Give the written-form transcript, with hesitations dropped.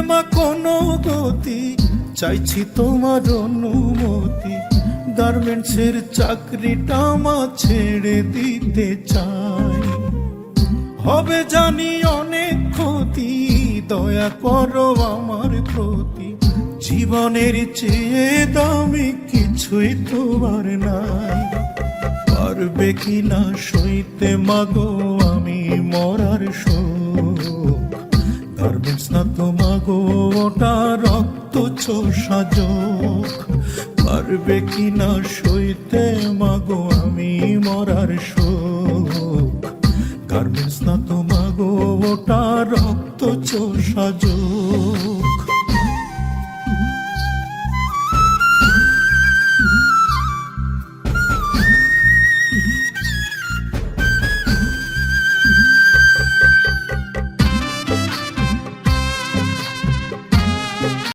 মা কোনো গতি, চাইছি তোমার অনুমতি। গার্মেন্টসের চাকরিটা মা ছেড়ে দিতে চাই। হবে জানি অনেক ক্ষতি, দয়া করো আমার প্রতি। জীবনের চেয়ে দামি কিছুই তোমার নাই। পারবে কিনা সইতে মাগো আমি মরার শোক। গার্মেন্টস না তো মাগো ওটা রক্ত চোষা যোগ। পারবে কিনা সইতে মাগো আমি মরার শোক। গার্মেন্টস না তো মাগো ওটা রক্ত চোষা যোগ।